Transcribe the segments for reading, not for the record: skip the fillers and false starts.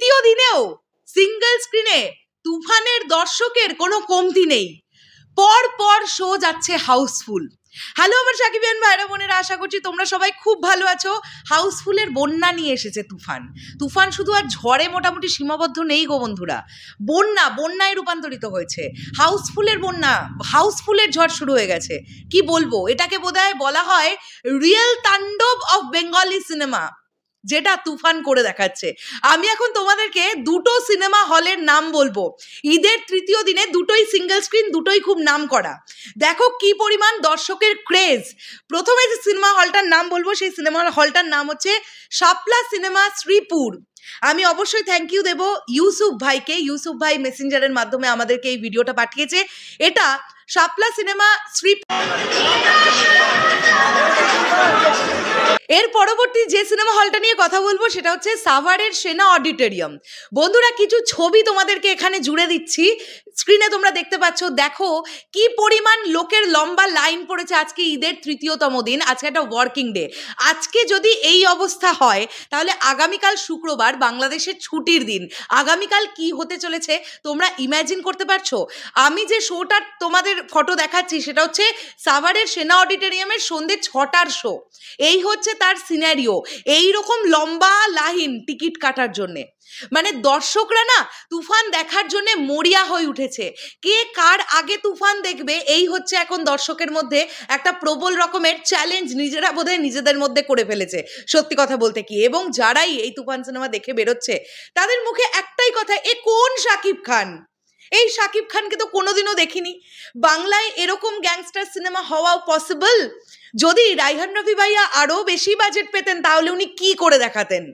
তৃতীয় দিনেও সিঙ্গেল স্ক্রিনে তুফানের দর্শকের কোনো কমতি নেই, পর পর শো যাচ্ছে হাউসফুল। হ্যালো আমার সাকিবিয়ান ভাইরা বোনেরা, আশা করছি তোমরা সবাই খুব ভালো আছো। হাউসফুলের বন্যা নিয়ে এসেছে তুফান। তুফান শুধু আর ঝড়ে মোটামুটি সীমাবদ্ধ নেই গো বন্ধুরা, বন্যায় রূপান্তরিত হয়েছে। হাউসফুলের বন্যা, হাউসফুলের ঝড় শুরু হয়ে গেছে। কি বলবো, এটাকে বোধহয় বলা হয় রিয়েল তাণ্ডব অফ বেঙ্গলি সিনেমা, যেটা তুফান করে দেখাচ্ছে। আমি এখন তোমাদেরকে দুটো সিনেমা হলের নাম বলবো, ঈদের তৃতীয় দিনে দুটোই সিঙ্গেল স্ক্রিন, দুটোই খুব নাম করা। দেখো কি পরিমাণ দর্শকের ক্রেজ। প্রথমে যে সিনেমা হলটার নাম বলবো, সেই সিনেমা হলটার নাম হচ্ছে শাপলা সিনেমা শ্রীপুর। আমি অবশ্যই থ্যাংক ইউ দেবো ইউসুফ ভাইকে। ইউসুফ ভাই মেসেঞ্জারের মাধ্যমে আমাদেরকে এই ভিডিওটা পাঠিয়েছে। এটা শাপলা সিনেমা শ্রীপুর। এর পরবর্তী যে সিনেমা হলটা নিয়ে কথা বলবো সেটা হচ্ছে সাভারের সেনা অডিটোরিয়াম। বন্ধুরা, কিছু ছবি তোমাদেরকে এখানে জুড়ে দিচ্ছি, স্ক্রিনে তোমরা দেখতে পাচ্ছ। দেখো কি পরিমাণ লোকের লম্বা লাইন পড়েছে। আজকে ঈদের তৃতীয়তম দিন, আজকে একটা ওয়ার্কিং ডে। আজকে যদি এই অবস্থা হয় তাহলে আগামীকাল শুক্রবার বাংলাদেশের ছুটির দিন। আগামীকাল কি হতে চলেছে তোমরা ইম্যাজিন করতে পারছো? আমি যে শোটা তোমাদের ফটো দেখাচ্ছি সেটা হচ্ছে সাভারের সেনা অডিটোরিয়ামের সন্ধ্যে 6টার শো। এই হচ্ছে তার সিনারিও। এইরকম লম্বা লাইন টিকিট কাটার জন্যে, মানে দর্শকরা না তুফান দেখার জন্য মরিয়া হয়ে উঠেছে। কে কার আগে তুফান দেখবে, এই হচ্ছে এখন দর্শকের মধ্যে একটা প্রবল রকমের চ্যালেঞ্জ নিজেরা বোধহয় নিজেদের মধ্যে করে ফেলেছে, সত্যি কথা বলতে কি। এবং যারাই এই তুফান সিনেমা দেখে বেরোচ্ছে তাদের মুখে একটাই কথা, এ কোন শাকিব খান? এই শাকিব খানকে তো কোনোদিনও দেখিনি। বাংলায় এরকম গ্যাংস্টার সিনেমা হওয়াও পসিবল। যদি রায়হান রফি ভাইয়া আরো বেশি বাজেট পেতেন তাহলে উনি কি করে দেখাতেন।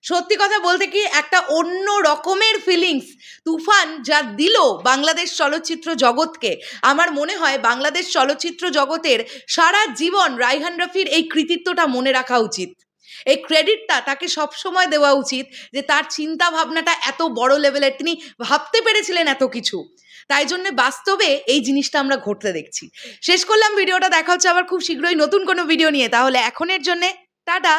সত্যি কথা বলতে কি, একটা অন্য রকমের ফিলিংস তুফান যা দিল বাংলাদেশ চলচ্চিত্র জগৎকে। আমার মনে হয় বাংলাদেশ চলচ্চিত্র জগতের সারা জীবন রায়হান রফির এই কৃতিত্বটা মনে রাখা উচিত। এই ক্রেডিটটা তাকে সবসময় দেওয়া উচিত যে তার চিন্তা ভাবনাটা এত বড় লেভেলের, তিনি ভাবতে পেরেছিলেন এত কিছু। তাই জন্য বাস্তবে এই জিনিসটা আমরা ঘটতে দেখছি। শেষ করলাম ভিডিওটা, দেখা হচ্ছে আবার খুব শীঘ্রই নতুন কোনো ভিডিও নিয়ে। তাহলে এখনের জন্যে টাটা।